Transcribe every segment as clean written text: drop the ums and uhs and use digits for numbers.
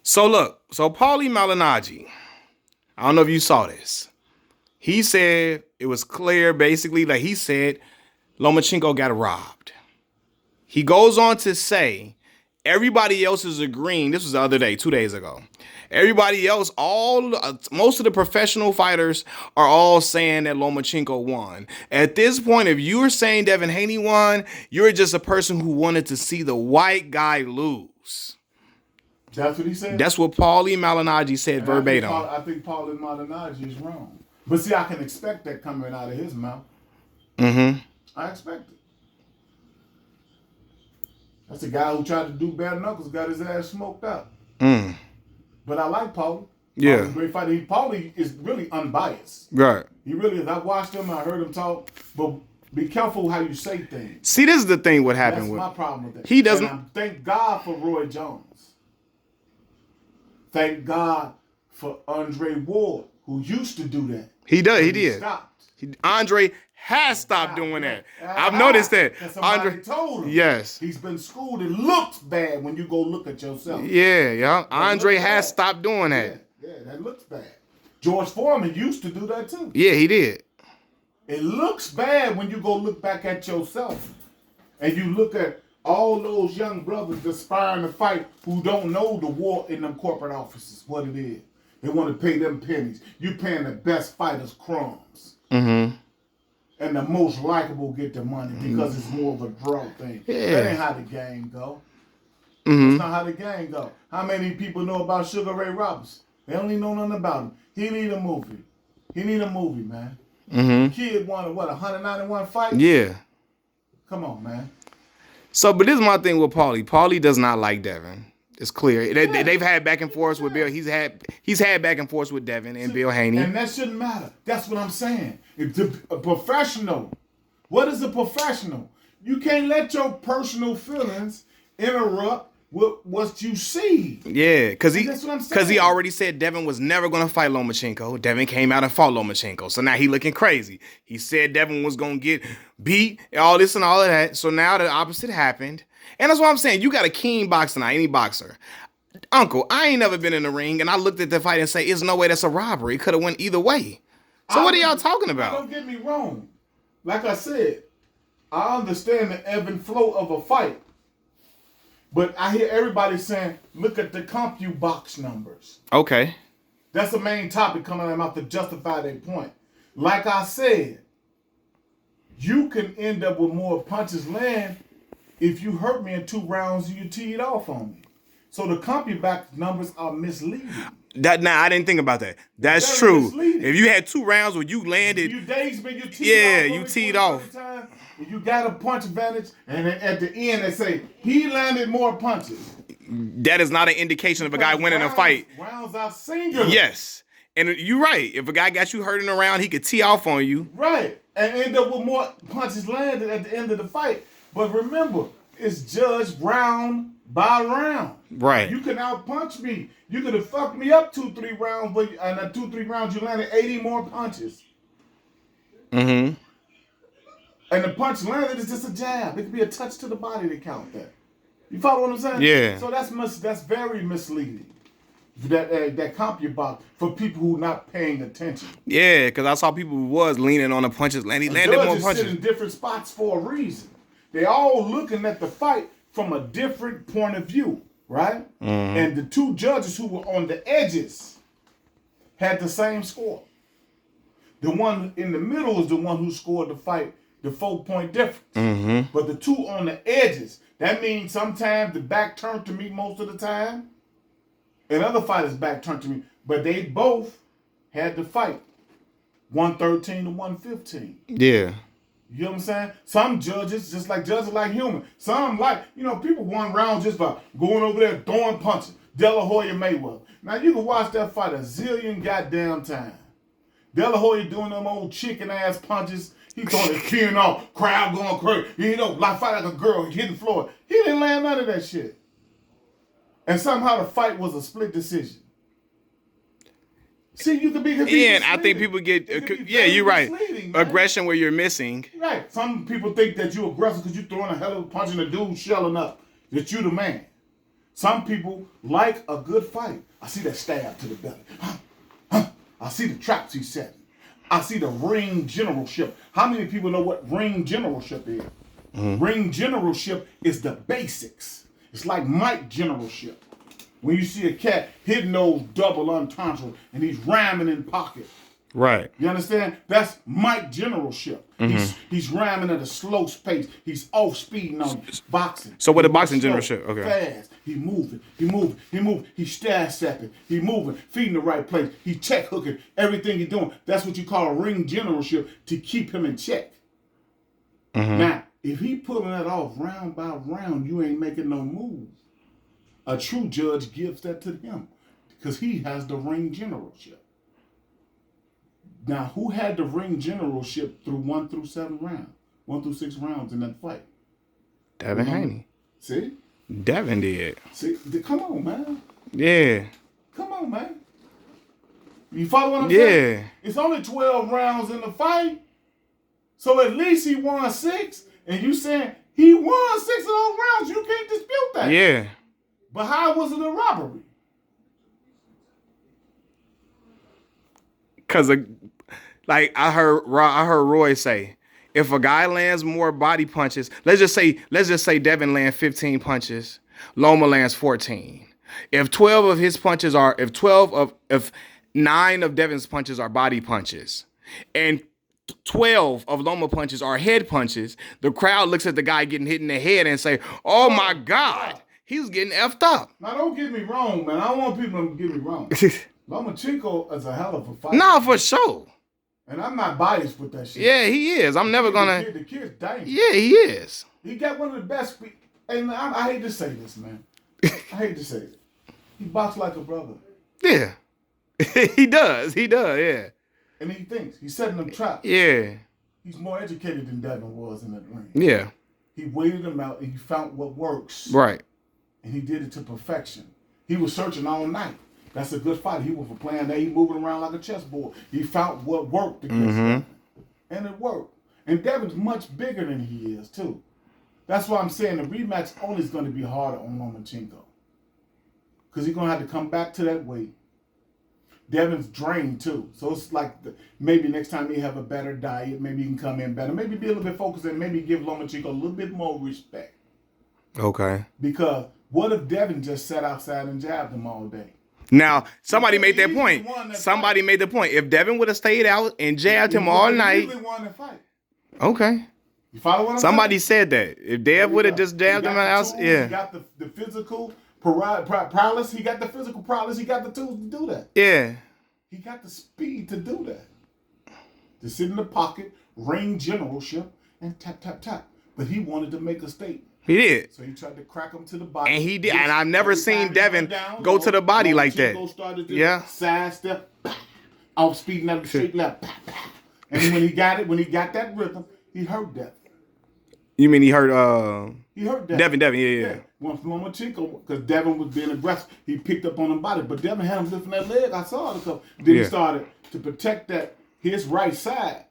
So look, so Paulie Malignaggi, I don't know if you saw this. He said it was clear, basically, like he said Lomachenko got robbed. He goes on to say everybody else is agreeing. This was the other day, 2 days ago. Everybody else, most of the professional fighters are all saying that Lomachenko won. At this point, if you're saying Devin Haney won, you're just a person who wanted to see the white guy lose. That's what he said? That's what Paulie Malignaggi said And verbatim. I think Paulie Malignaggi is wrong. But see, I can expect that coming out of his mouth. Mm-hmm. I expect it. That's a guy who tried to do bare knuckles, got his ass smoked up. Mm. But I like Paulie. Yeah. Paulie's a great fighter. Paulie is really unbiased. Right. He really is. I watched him, I heard him talk, but be careful how you say things. See, this is the thing what happened That's with my problem with that. He doesn't. And thank God for Roy Jones. Thank God for Andre Ward, who used to do that. He does. He did. Stopped. Andre has stopped doing that. I've noticed that. Andre told him. Yes. He's been schooled. It looks bad when you go look at yourself. Yeah. Andre has stopped doing that. Yeah, that looks bad. George Foreman used to do that too. Yeah, he did. It looks bad when you go look back at yourself and you look at all those young brothers aspiring to fight who don't know the war in them corporate offices, what it is. They want to pay them pennies. You paying the best fighters crumbs. Mm-hmm. And the most likable get the money because it's more of a draw thing. Yeah. That ain't how the game go. Mm-hmm. That's not how the game go. How many people know about Sugar Ray Robinson? They don't even know nothing about him. He need a movie. He need a movie, man. Mm-hmm. Kid won, 191 fights? Yeah. Come on, man. So, but this is my thing with Paulie. Paulie does not like Devin. It's clear. They've had back and forth with Bill. He's had back and forth with Devin and Bill Haney. And that shouldn't matter. That's what I'm saying. If a professional, what is a professional? You can't let your personal feelings interrupt with what you see. Yeah, because he already said Devin was never going to fight Lomachenko. Devin came out and fought Lomachenko. So now he looking crazy. He said Devin was going to get beat, all this and all of that. So now the opposite happened. And that's what I'm saying. You got a keen boxer now, any boxer. Uncle, I ain't never been in the ring, and I looked at the fight and say, there's no way that's a robbery. It could have went either way. So what are y'all talking about? Don't get me wrong. Like I said, I understand the ebb and flow of a fight. But I hear everybody saying, look at the Compubox numbers. Okay. That's the main topic coming out of their mouth to justify their point. Like I said, you can end up with more punches land if you hurt me in 2 rounds and you teed off on me. So the Compubox numbers are misleading. I didn't think about that. That's true. Misleading. If you had 2 rounds where you landed, you dazed me, you teed off. You teed off. You got a punch advantage, and then at the end they say he landed more punches. That is not an indication of a guy winning a fight. Rounds are singular. Yes, and you're right. If a guy got you hurt in a round, he could tee off on you. Right, and end up with more punches landed at the end of the fight. But remember, it's judged round by round. Right. You can outpunch me. You could have fucked me up 2-3 rounds, but in 2-3 rounds you landed 80 more punches. Mm-hmm. And the punch landed is just a jab. It could be a touch to the body to count that. You follow what I'm saying? Yeah. So that's very misleading. That Compubox for people who not paying attention. Yeah, because I saw people who was leaning on the punches. He landed more punches. Sit in different spots for a reason. They all looking at the fight from a different point of view, right? Mm-hmm. And the 2 judges who were on the edges had the same score. The one in the middle is the one who scored the fight. The 4-point difference. Mm-hmm. But the 2 on the edges, that means sometimes the back turned to me most of the time. And other fighters back turned to me. But they both had to fight. 113 to 115. Yeah. You know what I'm saying? Some judges, just like judges like human. Some like, people won rounds just by going over there throwing punches. De La Hoya Mayweather. Now you can watch that fight a zillion goddamn times. De La Hoya doing them old chicken ass punches. He throwing his keying off, crowd going crazy. Like fight like a girl hitting Floyd. He didn't land none of that shit. And somehow the fight was a split decision. See, you could be Yeah, and I think people get you're right. Man. Aggression where you're missing. Right. Some people think that you're aggressive because you're throwing a hell of a punch and the dude shelling up. That you the man. Some people like a good fight. I see that stab to the belly. I see the traps he's setting. I see the ring generalship. How many people know what ring generalship is? Ring generalship is the basics. It's like Mike generalship. When you see a cat hitting those double entendres and he's ramming in pocket. Right. You understand? That's Mike generalship. He's ramming at a slow pace. He's off speeding on boxing. So what He a boxing moves slow, generalship? Okay. Fast. He moving. He's stash stepping. He moving. Feeding the right place. He check hooking. Everything he's doing. That's what you call a ring generalship to keep him in check. Now, if he pulling that off round by round, you ain't making no move. A true judge gives that to him because he has the ring generalship. Now, who had the ring generalship through 1 through 7 rounds? 1 through 6 rounds in that fight? Devin Haney. See? Devin did. See? Come on, man. Yeah. Come on, man. You follow what I'm saying? Yeah. It's only 12 rounds in the fight. So at least he won 6. And you saying he won 6 of those rounds. You can't dispute that. Yeah. But how was it a robbery? Cause like I heard Roy say, if a guy lands more body punches, let's just say Devin lands 15 punches, Loma lands 14. If 9 of Devin's punches are body punches, and 12 of Loma punches are head punches, the crowd looks at the guy getting hit in the head and say, "Oh my God, he's getting effed up." Now don't get me wrong, man. I don't want people to get me wrong. Lomachenko is a hell of a fighter. Nah, for sure. And I'm not biased with that shit. Yeah, he is. I'm never gonna. The kid's dangerous. Yeah, he is. He got one of the best. And I hate to say this, man. I hate to say it. He boxed like a brother. Yeah. He does. Yeah. And he thinks. He's setting them traps. Yeah. He's more educated than Devin was in that ring. Yeah. He waited him out and he found what works. Right. And he did it to perfection. He was searching all night. That's a good fight. He was for playing there. He moving around like a chessboard. He found what worked against Devin. And it worked. And Devin's much bigger than he is, too. That's why I'm saying the rematch only is going to be harder on Lomachenko. Because he's going to have to come back to that weight. Devin's drained, too. So it's like maybe next time he have a better diet, maybe he can come in better. Maybe be a little bit focused and maybe give Lomachenko a little bit more respect. Okay. Because what if Devin just sat outside and jabbed him all day? Now, somebody made that point. Somebody made the point. If Devin would have stayed out and jabbed him all night. He won the fight. Okay. You follow what I'm Somebody saying? said that. If Dev would have just jabbed him out, yeah. He got the physical prowess. He got the physical prowess. He got the tools to do that. Yeah. He got the speed to do that. To sit in the pocket, ring generalship, and tap, tap, tap. But he wanted to make a statement. He did. So he tried to crack him to the body. And he did. And I've never seen Devin go to the body like that. Yeah. Side step, off speeding up the straight left. And when he got that rhythm, he hurt Devin. You mean he hurt Devin, yeah. Once Lomachenko, because Devin was being aggressive, he picked up on him body. But Devin had him lifting that leg. I saw it. Then he started to protect his right side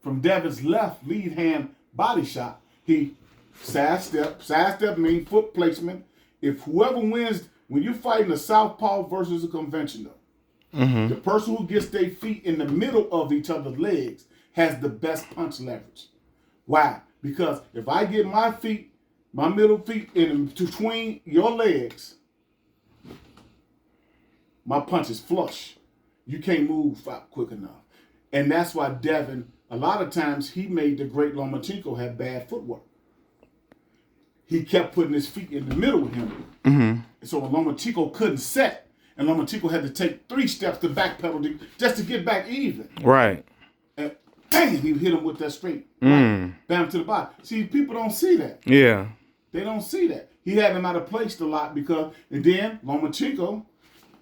from Devin's left lead hand body shot. He sidestep means foot placement. If whoever wins, when you're fighting a southpaw versus a conventional, the person who gets their feet in the middle of each other's legs has the best punch leverage. Why? Because if I get my middle feet in between your legs, my punch is flush. You can't move out quick enough. And that's why Devin, a lot of times, he made the great Lomachenko have bad footwork. He kept putting his feet in the middle of him. And so when Lomachenko couldn't set, and Lomachenko had to take 3 steps to backpedal just to get back even. Right. And bang, he hit him with that straight. Right, bam to the body. See, people don't see that. Yeah. They don't see that. He had him out of place a lot and then Lomachenko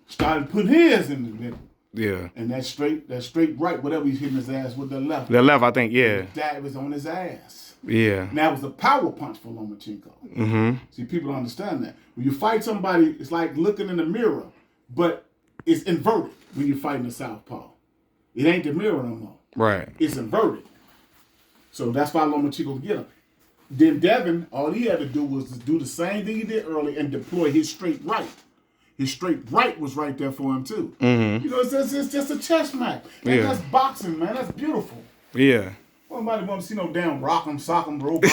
started putting his in the middle. Yeah. And that straight right, whatever he's hitting his ass with the left. The left, I think, yeah. That was on his ass. Yeah. And that was a power punch for Lomachenko. See, people don't understand that. When you fight somebody, it's like looking in the mirror, but it's inverted when you're fighting a southpaw. It ain't the mirror no more. Right. It's inverted. So that's why Lomachenko get him. Then Devin, all he had to do was to do the same thing he did early and deploy his straight right. His straight right was right there for him too. Mm-hmm. You know, it's just a chess match. And Yeah. that's boxing, man. That's beautiful. Yeah. Nobody want to see no damn rock'em, sock'em, robot.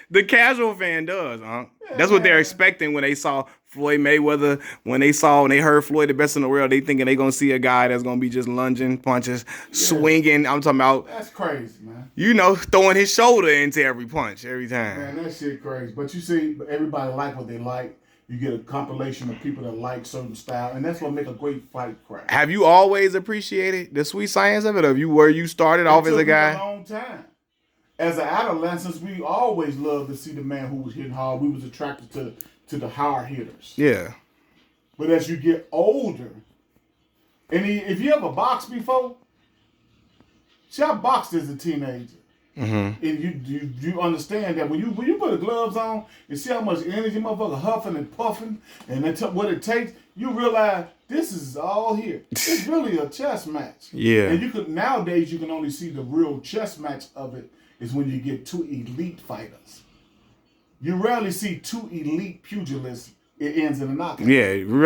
The casual fan does, huh? Yeah, That's what they're man. expecting when they saw Floyd Mayweather. When they heard Floyd the best in the world, they thinking they gonna see a guy that's gonna be just lunging, punches, swinging. I'm talking about, That's crazy, man. you know, throwing his shoulder into every punch every time. Man, that shit crazy. But you see, everybody like what they like. You get a compilation of people that like certain style, and that's what make a great fight crack. Have you always appreciated the sweet science of it? Or where you started off as a It took me guy? a long time. As an adolescent, we always loved to see the man who was hitting hard. We was attracted to the hard hitters. Yeah. But as you get older, and if you ever boxed before, see, I boxed as a teenager. Mm-hmm. And you understand that when you put the gloves on and see how much energy motherfucker huffing and puffing and what it takes, you realize this is all here. It's really a chess match. Yeah. And nowadays you can only see the real chess match of it is when you get two elite fighters. You rarely see two elite pugilists. It ends in a knockout. Yeah, you're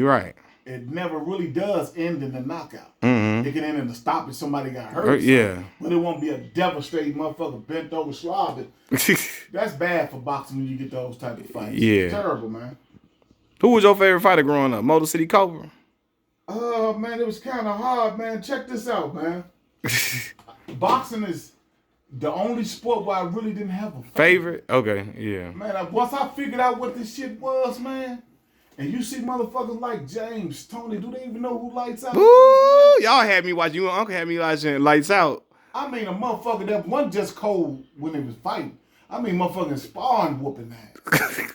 right. It never really does end in a knockout. Mm-hmm. It can end in a stop if somebody got hurt. Yeah. But it won't be a devastating motherfucker bent over slobbing. That's bad for boxing when you get those type of fights. Yeah. It's terrible, man. Who was your favorite fighter growing up? Motor City Cobra? Oh, man, it was kind of hard, man. Check this out, man. Boxing is the only sport where I really didn't have a Favorite? Okay, yeah. Man, once I figured out what this shit was, man, and you see motherfuckers like James, Tony, do they even know who Lights Out Ooh, y'all had me watching. You and Uncle had me watching Lights Out. I mean, a motherfucker that wasn't just cold when they was fighting. I mean, motherfucking sparring whooping ass.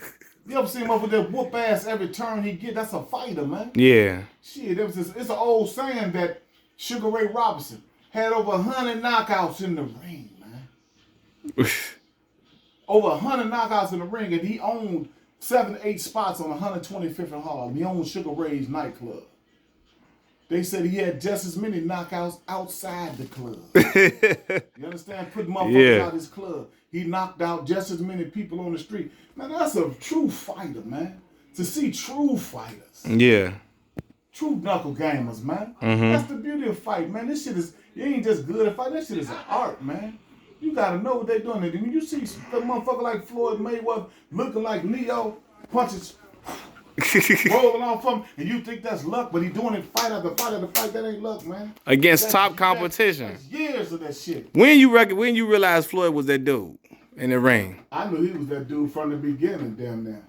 You ever seen a motherfucker that whoop ass every turn he get? That's a fighter, man. Yeah. Shit, it's an old saying that Sugar Ray Robinson had over 100 knockouts in the ring, man. Over 100 knockouts in the ring, and he owned 7 to 8 spots on 125th and Harlem. He owned Sugar Ray's nightclub. They said he had just as many knockouts outside the club. You understand? Put motherfuckers out his club. He knocked out just as many people on the street. Man, that's a true fighter, man. To see true fighters. Yeah. True knuckle gamers, man. Mm-hmm. That's the beauty of fight, man. This shit is, you ain't just good at fight. That shit is an art, man. You gotta know what they doing. And when you see a motherfucker like Floyd Mayweather looking like Neo, punches rolling off him, and you think that's luck, but he doing it fight after fight after fight. That ain't luck, man. Against That's- top competition. That's years of that shit. When you realized Floyd was that dude in the ring? I knew he was that dude from the beginning, damn near.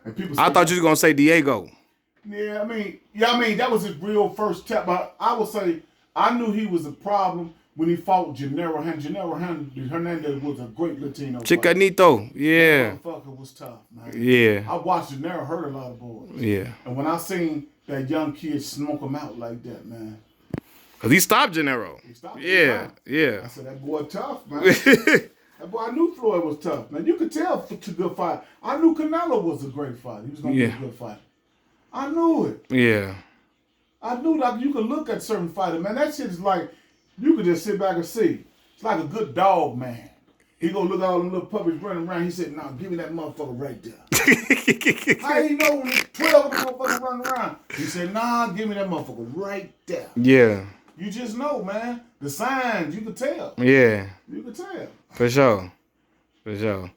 And people. I thought you was gonna say Diego. Yeah, I mean, that was his real first tap. But I would say I knew he was a problem when he fought Gennaro Hernandez. Gennaro Hernandez was a great Latino fighter. Chicanito. Yeah. That motherfucker was tough, man. Yeah. I watched Gennaro hurt a lot of boys. Yeah. And when I seen that young kid smoke him out like that, man. Cause he stopped Gennaro. He stopped Yeah. him. I Yeah. said, that boy tough, man. That boy, I knew Floyd was tough, man. You could tell it's a good fight. I knew Canelo was a great fighter. He was going to be a good fighter. I knew it. Yeah. I knew that you could look at certain fighters, man. That shit is like, you could just sit back and see. It's like a good dog, man. He gonna look at all them little puppies running around. He said, "Nah, give me that motherfucker right there." How he know when 12 of them motherfuckers running around? He said, "Nah, give me that motherfucker right there." Yeah. You just know, man. The signs, you could tell. Yeah. You could tell. For sure. For sure.